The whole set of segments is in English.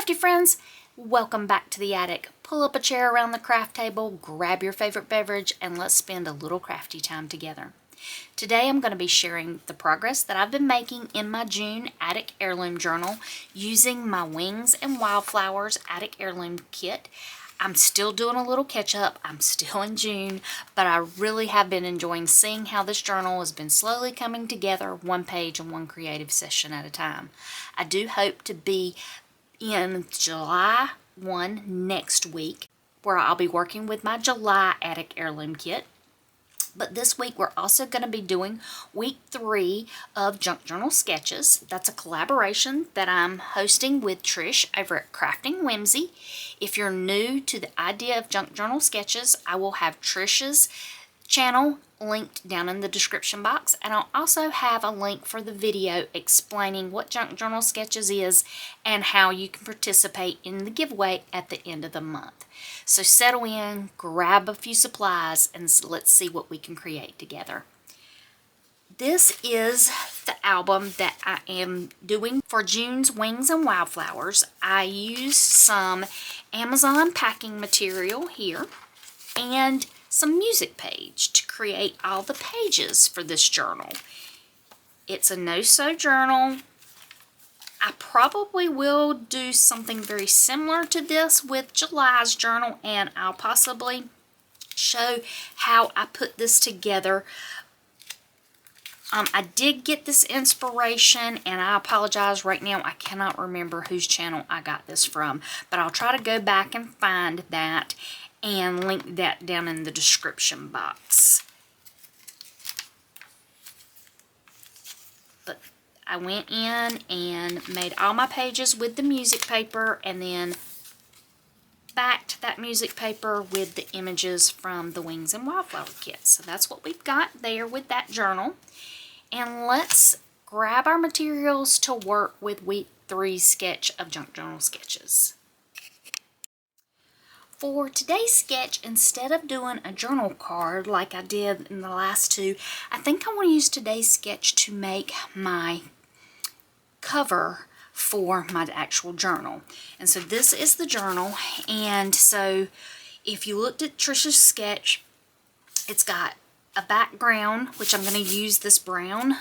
Crafty friends, welcome back to the attic. Pull up a chair around the craft table, grab your favorite beverage, and let's spend a little crafty time together. Today I'm going to be sharing the progress that I've been making in my June attic heirloom journal using my Wings and Wildflowers attic heirloom kit. I'm still doing a little catch up. I'm still in June, but I really have been enjoying seeing how this journal has been slowly coming together, one page and one creative session at a time. I do hope to be in July 1 next week, where I'll be working with my July attic heirloom kit. But this week we're also going to be doing week 3 of Junk Journal Sketches. That's a collaboration that I'm hosting with Trish over at Crafting Whimsy. If you're new to the idea of Junk Journal Sketches, I will have Trish's channel linked down in the description box, and I'll also have a link for the video explaining what Junk Journal Sketches is and how you can participate in the giveaway at the end of the month. So settle in, grab a few supplies, and let's see what we can create together. This is the album that I am doing for June's Wings and Wildflowers. I used some Amazon packing material here and some music page to create all the pages for this journal. It's a no-sew journal. I probably will do something very similar to this with July's journal, and I'll possibly show how I put this together. I did get this inspiration, and I apologize right now, I cannot remember whose channel I got this from, but I'll try to go back and find that and link that down in the description box. But I went in and made all my pages with the music paper, and then backed that music paper with the images from the Wings and Wildflower kit. So that's what we've got there with that journal. And let's grab our materials to work with week 3 sketch of Junk Journal Sketches. For today's sketch, instead of doing a journal card like I did in the last 2, I think I want to use today's sketch to make my cover for my actual journal. And so this is the journal, and so if you looked at Trisha's sketch, it's got a background, which I'm going to use this brown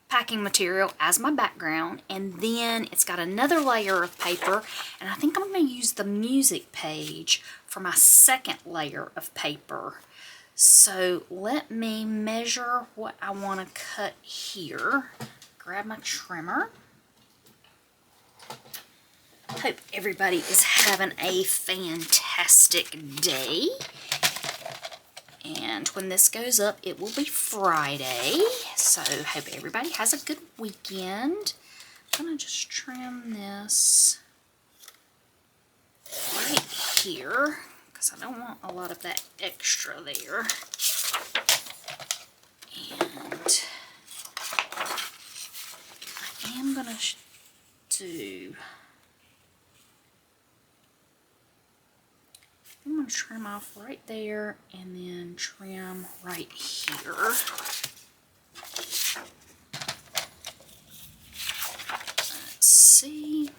packing material as my background, and then it's got another layer of paper, and I think I'm going to use the music page for my second layer of paper. So let me measure what I want to cut here. Grab my trimmer. Hope everybody is having a fantastic day. And when this goes up, it will be Friday. So hope everybody has a good weekend. I'm going to just trim this right here because I don't want a lot of that extra there. And I am going to do... I'm going to trim off right there and then trim right here. Let's see.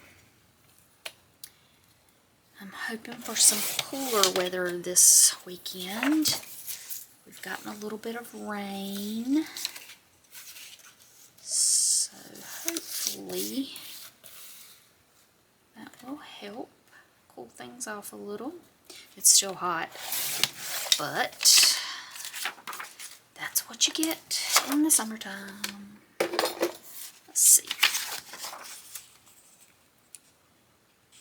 I'm hoping for some cooler weather this weekend. We've gotten a little bit of rain. So hopefully that will help cool things off a little. It's still hot, but that's what you get in the summertime. Let's see.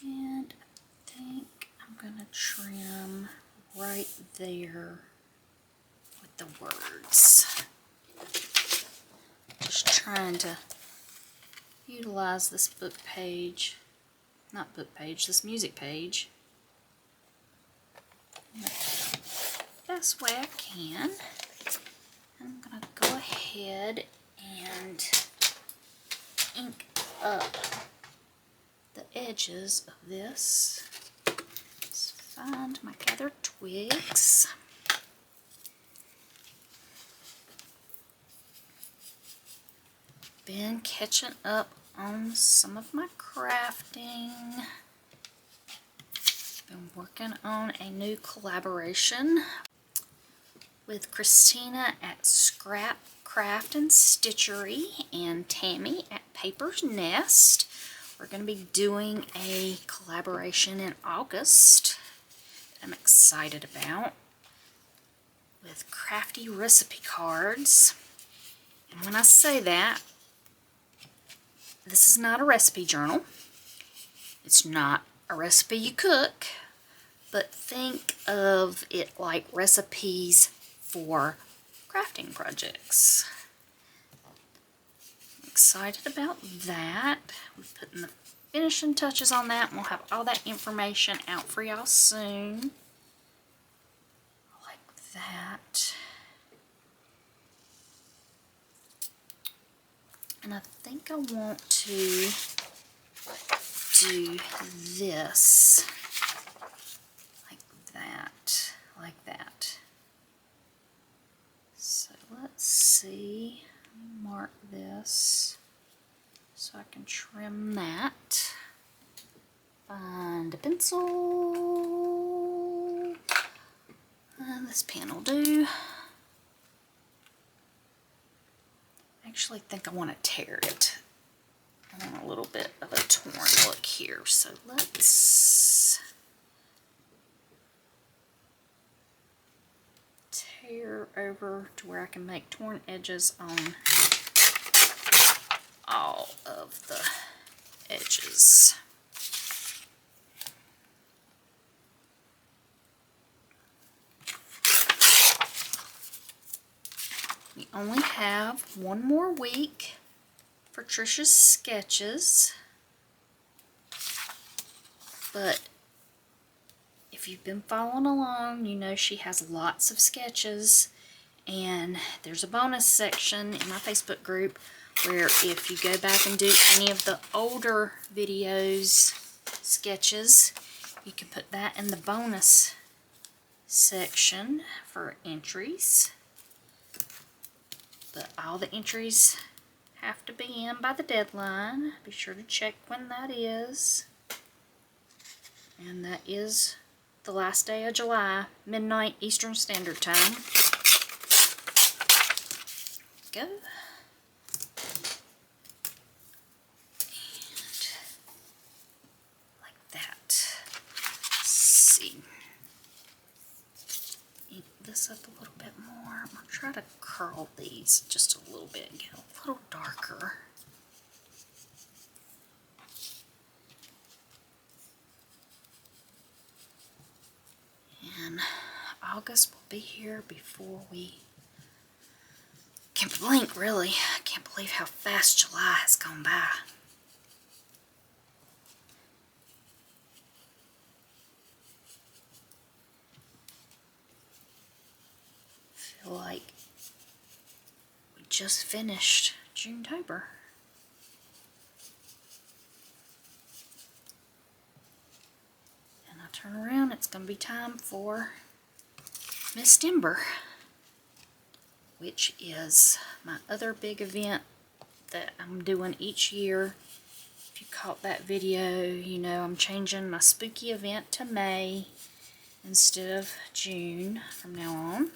And I think I'm going to trim right there with the words. Just trying to utilize this book page, not book page, this music page, best way I can. I'm going to go ahead and ink up the edges of this. Let's find my gathered twigs. Been catching up on some of my crafting. Been working on a new collaboration with Christina at Scrap Craft and Stitchery and Tammy at Paper's Nest. We're going to be doing a collaboration in August that I'm excited about with crafty recipe cards. And when I say that, this is not a recipe journal. It's not a recipe you cook, but think of it like recipes for crafting projects. I'm excited about that. We're putting the finishing touches on that, and we'll have all that information out for y'all soon. Like that. And I think I want to do this like that. So let's see, let me mark this so I can trim that. Find a pencil. This pen will do. I actually think I want to tear it. I want a little bit of a torn look here, so let's tear over to where I can make torn edges on all of the edges. We only have one more week for Trisha's sketches, but if you've been following along, you know she has lots of sketches, and there's a bonus section in my Facebook group where if you go back and do any of the older videos sketches, you can put that in the bonus section for entries. But all the entries have to be in by the deadline. Be sure to check when that is. And that is the last day of July, midnight Eastern Standard Time. Go. And like that. Let's see. Ink this up a little bit more. I'm going to try to curl these just a little bit and get a little darker. And August will be here before we can blink, really. I can't believe how fast July has gone by. I feel like we just finished June-tober. And I turn around, it's going to be time for Miss-Timber, which is my other big event that I'm doing each year. If you caught that video, you know I'm changing my spooky event to May instead of June from now on.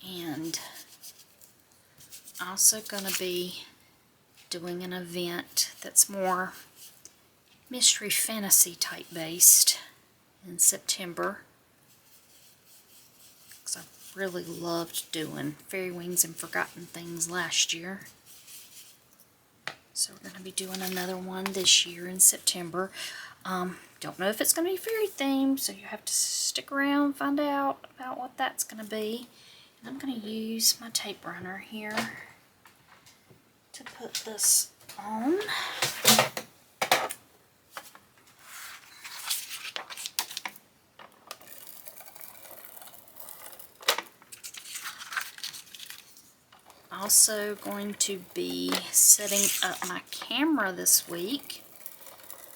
And also going to be doing an event that's more mystery fantasy type based in September. I really loved doing Fairy Wings and Forgotten Things last year. So we're going to be doing another one this year in September. Don't know if it's going to be fairy themed, so you have to stick around and find out about what that's going to be. And I'm going to use my tape runner here to put this on. Also going to be setting up my camera this week,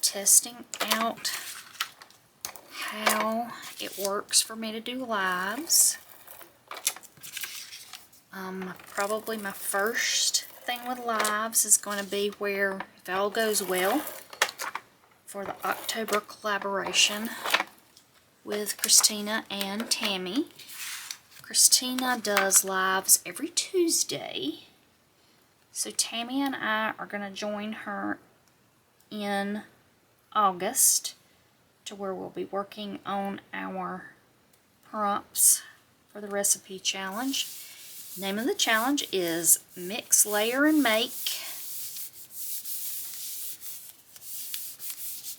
testing out how it works for me to do lives. Probably my first thing with lives is going to be where, if all goes well, for the October collaboration with Christina and Tammy. Christina does lives every Tuesday, so Tammy and I are going to join her in August to where we'll be working on our prompts for the recipe challenge. Name of the challenge is Mix, Layer, and Make.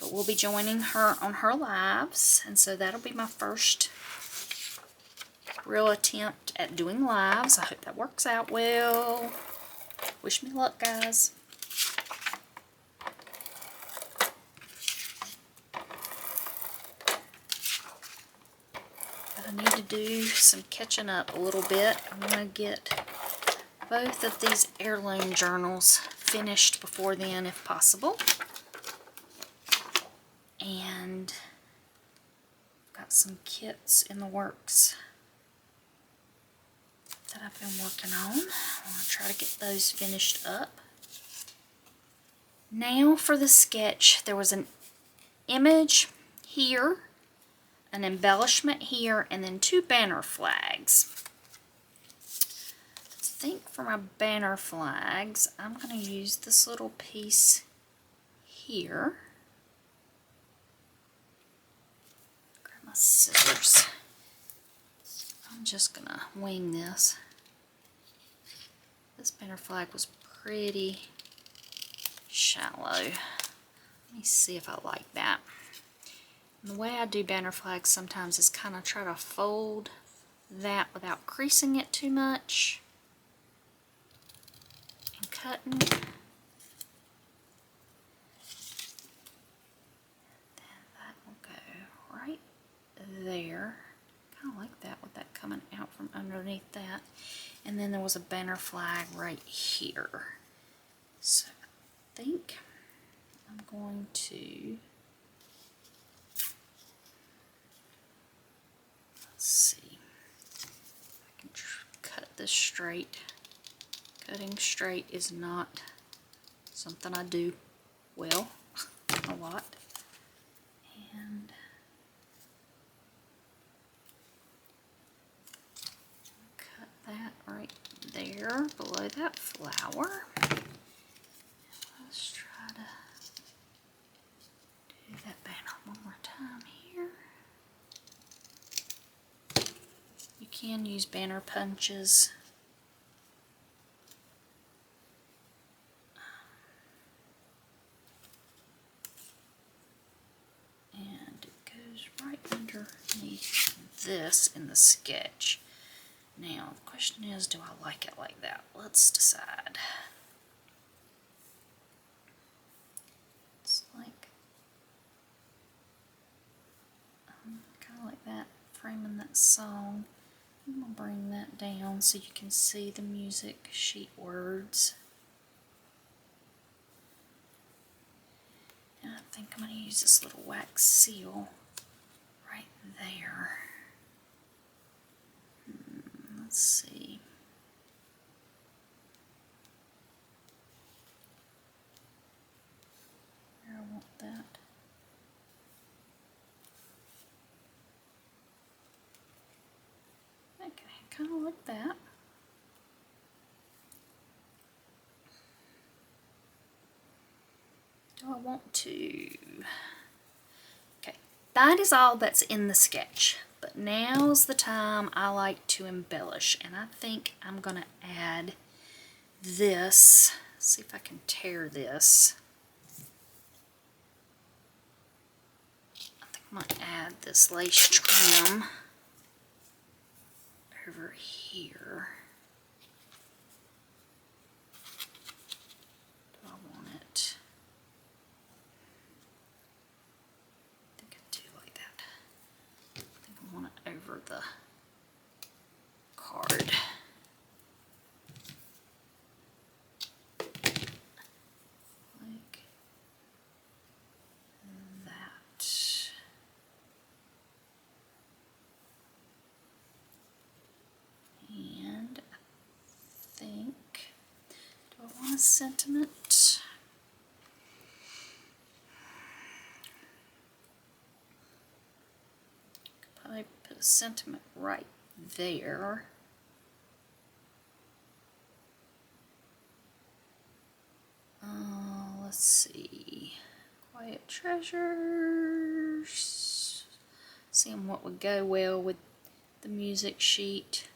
But we'll be joining her on her lives, and so that'll be my first real attempt at doing lives. I hope that works out well. Wish me luck, guys. But I need to do some catching up a little bit. I want to get both of these heirloom journals finished before then if possible. And got some kits in the works that I've been working on. I want to try to get those finished up. Now for the sketch, there was an image here, an embellishment here, and then 2 banner flags. I think for my banner flags, I'm going to use this little piece here. Grab my scissors. I'm just going to wing this. This banner flag was pretty shallow. Let me see if I like that. And the way I do banner flags sometimes is kind of try to fold that without creasing it too much and cutting. Then that will go right there. Kind of like that with that coming out from underneath that. And then there was a banner flag right here. So I think I'm going to, let's see, I can cut this straight. Cutting straight is not something I do well a lot. And cut that right there below that flower. Let's try to do that banner one more time here. You can use banner punches. And it goes right underneath this in the sketch. Now, the question is, do I like it like that? Let's decide. It's like, kind of like that, framing that song. I'm going to bring that down so you can see the music sheet words. And I think I'm going to use this little wax seal right there. Let's see. Where I want that. Okay, kind of like that. Do I want to? Okay, that is all that's in the sketch. But now's the time I like to embellish, and I think I'm going to add this. See if I can tear this. I think I'm going to add this lace trim over here. Do I want it? I think I do like that. I think I want it over the card. Like that. And I think, do I want a sentiment? probably put a sentiment right there. Let's see. Quiet treasures. Seeing what would go well with the music sheet.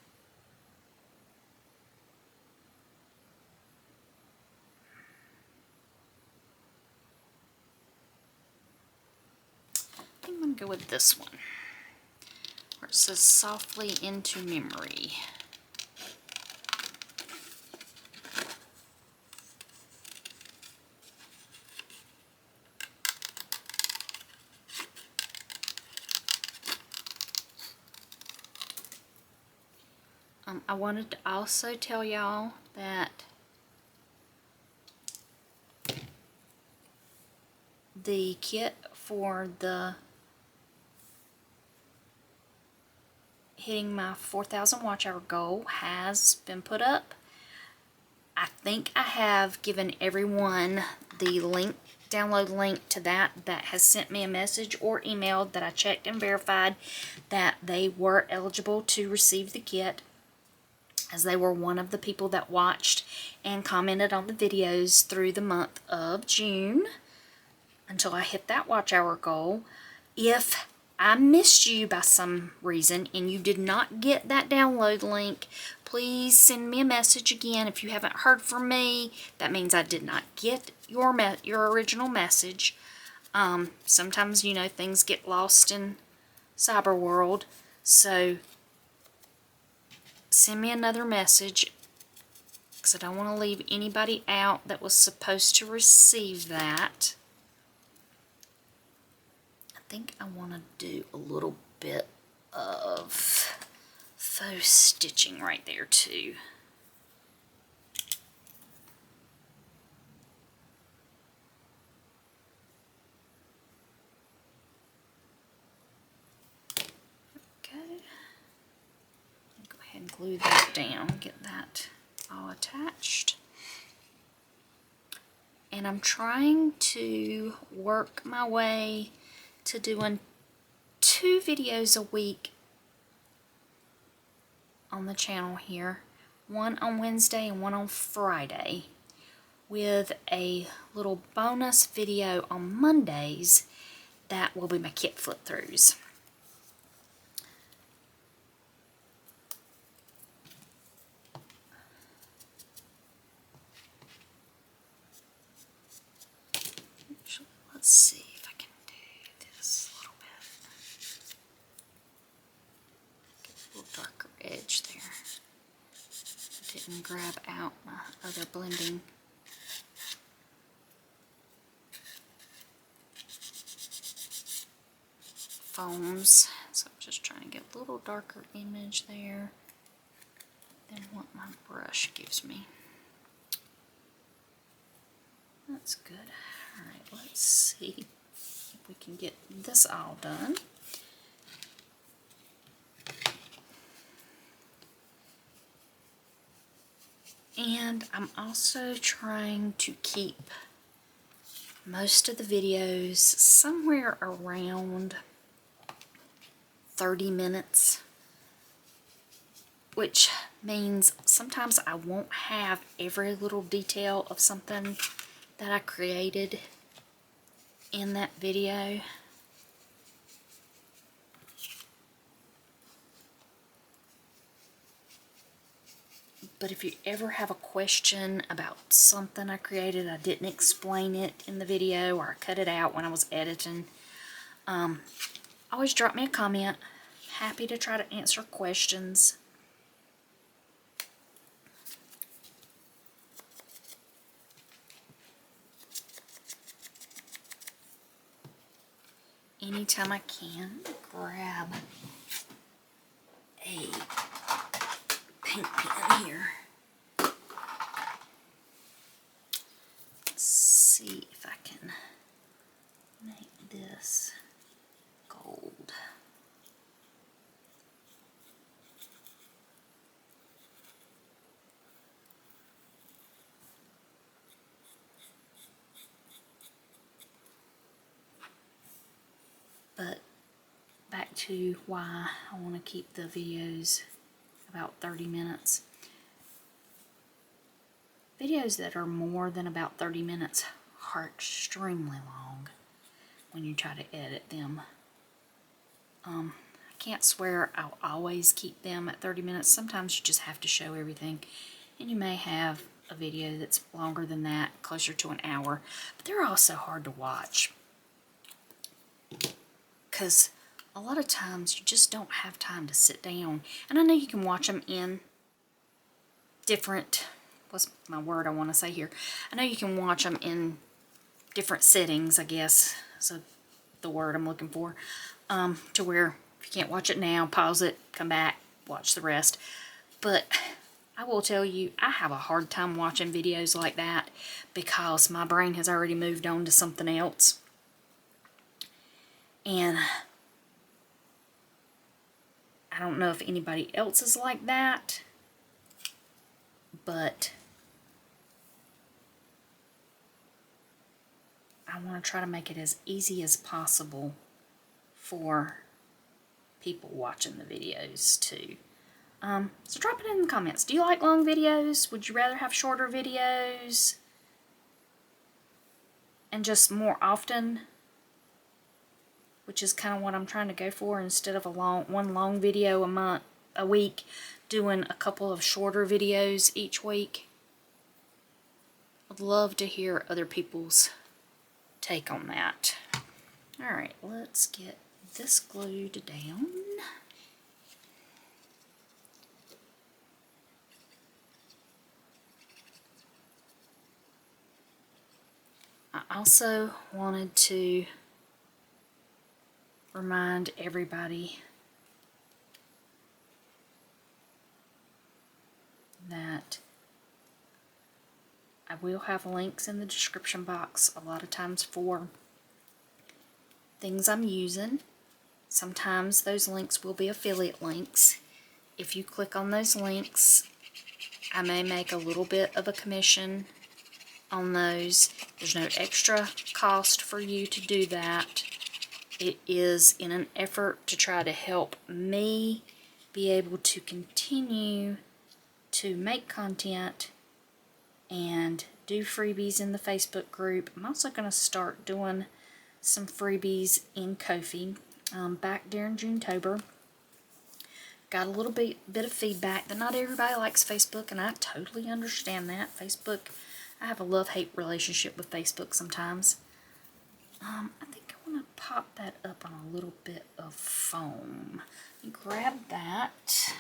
I think I'm going to go with this one, where it says softly into memory. I wanted to also tell y'all that the kit for the hitting my 4,000 watch hour goal has been put up. I think I have given everyone the link, download link to that has sent me a message or emailed that I checked and verified that they were eligible to receive the kit, as they were one of the people that watched and commented on the videos through the month of June until I hit that watch hour goal. If I missed you by some reason and you did not get that download link, please send me a message again. If you haven't heard from me, that means I did not get your original message. Sometimes, you know, things get lost in cyber world, so send me another message, because I don't want to leave anybody out that was supposed to receive that. I think I want to do a little bit of faux stitching right there too. Okay. Go ahead and glue that down, get that all attached. And I'm trying to work my way to doing 2 videos a week on the channel here. One on Wednesday and one on Friday, with a little bonus video on Mondays that will be my kit flip throughs. Let's see if I can do this a little bit. Get a little darker edge there. Didn't grab out my other blending foams, so I'm just trying to get a little darker image there than what my brush gives me. That's good. Alright, let's see if we can get this all done. And I'm also trying to keep most of the videos somewhere around 30 minutes, which means sometimes I won't have every little detail of something that I created in that video. But if you ever have a question about something I created, I didn't explain it in the video, or I cut it out when I was editing, always drop me a comment. Happy to try to answer questions. Anytime I can, grab a paint pen here. Let's see if I can make this gold. But back to why I want to keep the videos about 30 minutes. Videos that are more than about 30 minutes are extremely long when you try to edit them. I can't swear I'll always keep them at 30 minutes. Sometimes you just have to show everything, and you may have a video that's longer than that, closer to an hour, but they're also hard to watch because a lot of times you just don't have time to sit down. And I know you can watch them in different, what's my word I want to say here? I know you can watch them in different settings, I guess, so the word I'm looking for, to where if you can't watch it now, pause it, come back, watch the rest. But I will tell you, I have a hard time watching videos like that because my brain has already moved on to something else. And I don't know if anybody else is like that, but I want to try to make it as easy as possible for people watching the videos too. So drop it in the comments. Do you like long videos? Would you rather have shorter videos and just more often, which is kind of what I'm trying to go for, instead of one long video a week, doing a couple of shorter videos each week? I'd love to hear other people's take on that. Alright, let's get this glued down. I also wanted to remind everybody that I will have links in the description box a lot of times for things I'm using. Sometimes those links will be affiliate links. If you click on those links, I may make a little bit of a commission on those. There's no extra cost for you to do that. It is in an effort to try to help me be able to continue to make content and do freebies in the Facebook group. I'm also going to start doing some freebies in Ko-fi. Back during Junetober, got a little bit of feedback that not everybody likes Facebook, and I totally understand that. Facebook, I have a love-hate relationship with Facebook sometimes. I think I want to pop that up on a little bit of foam. Grab that.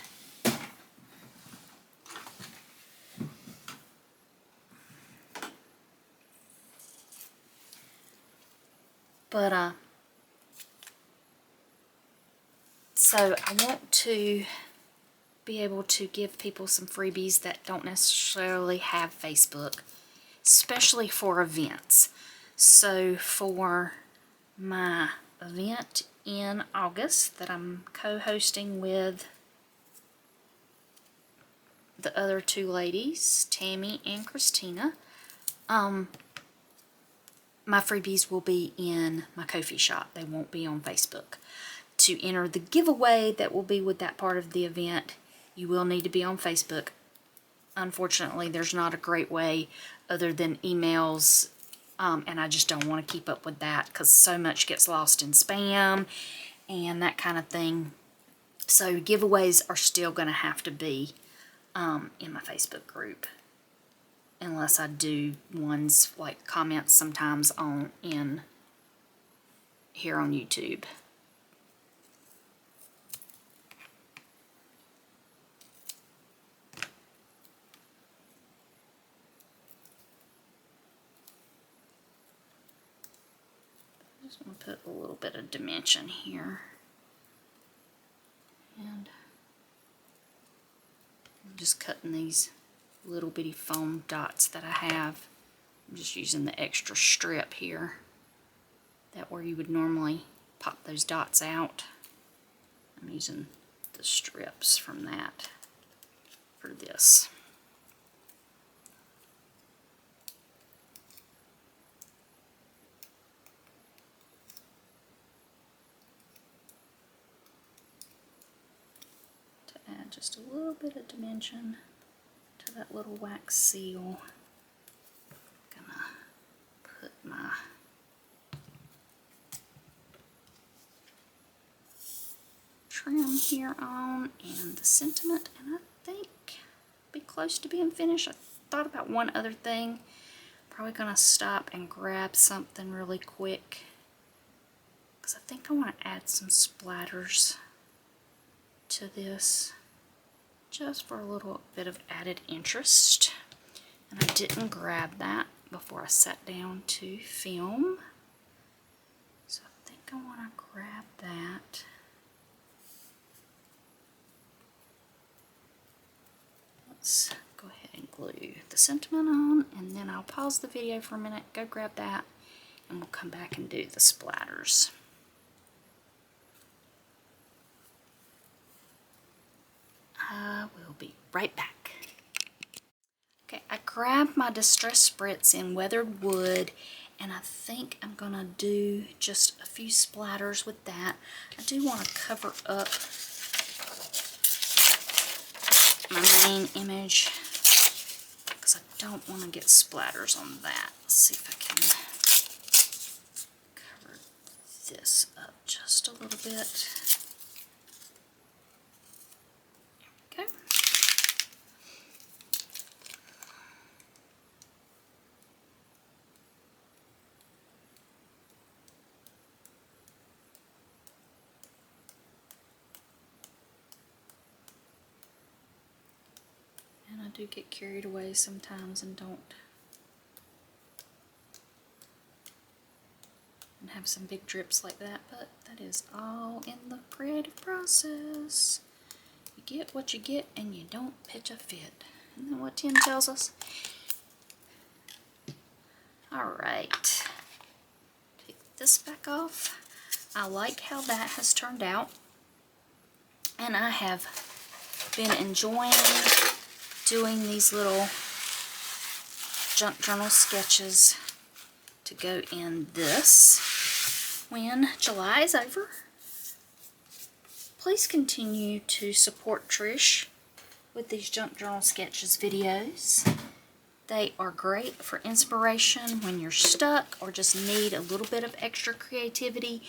But, so I want to be able to give people some freebies that don't necessarily have Facebook, especially for events. So for my event in August that I'm co-hosting with the other two ladies, Tammy and Christina, my freebies will be in my Ko-fi shop. They won't be on Facebook. To enter the giveaway that will be with that part of the event, you will need to be on Facebook. Unfortunately, there's not a great way other than emails, and I just don't want to keep up with that because so much gets lost in spam and that kind of thing. So giveaways are still going to have to be in my Facebook group, unless I do ones like comments sometimes in here on YouTube. I just want to put a little bit of dimension here. And I'm just cutting these little bitty foam dots that I have. I'm just using the extra strip here. That where you would normally pop those dots out. I'm using the strips from that for this. add just a little bit of dimension to that little wax seal. Gonna put my trim here on and the sentiment, and I think be close to being finished. I thought about one other thing. Probably gonna stop and grab something really quick because I think I want to add some splatters to this just for a little bit of added interest, and I didn't grab that before I sat down to film, so I think I want to grab that. Let's go ahead and glue the sentiment on, and then I'll pause the video for a minute, go grab that, and we'll come back and do the splatters. I will be right back. Okay, I grabbed my Distress Spritz in weathered wood, and I think I'm gonna do just a few splatters with that. I do want to cover up my main image because I don't want to get splatters on that. Let's see if I can cover this up just a little bit. There we go. And I do get carried away sometimes and don't, and have some big drips like that, but that is all in the creative process. You get what you get and you don't pitch a fit. Isn't that what Tim tells us? Alright, take this back off. I like how that has turned out, and I have been enjoying doing these little junk journal sketches to go in this when July is over. Please continue to support Trish with these junk journal sketches videos. They are great for inspiration when you're stuck or just need a little bit of extra creativity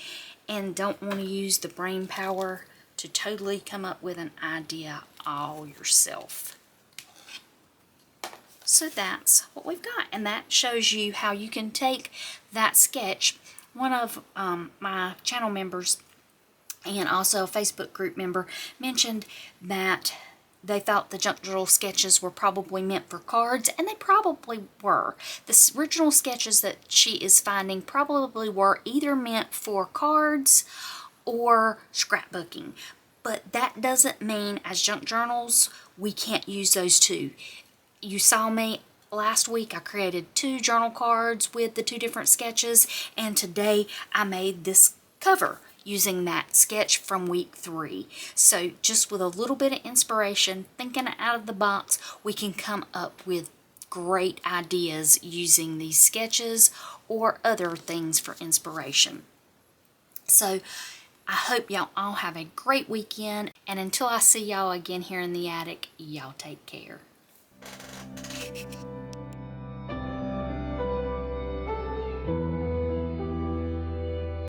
and don't want to use the brain power to totally come up with an idea all yourself. So that's what we've got, and that shows you how you can take that sketch. One of my channel members and also a Facebook group member mentioned that they thought the junk journal sketches were probably meant for cards, and they probably were. The original sketches that she is finding probably were either meant for cards or scrapbooking, but that doesn't mean as junk journals we can't use those too. You saw me last week, I created 2 journal cards with the 2 different sketches, and today I made this cover using that sketch from week 3. So just with a little bit of inspiration, thinking out of the box, we can come up with great ideas using these sketches or other things for inspiration. So I hope y'all all have a great weekend, and until I see y'all again here in the attic, y'all take care.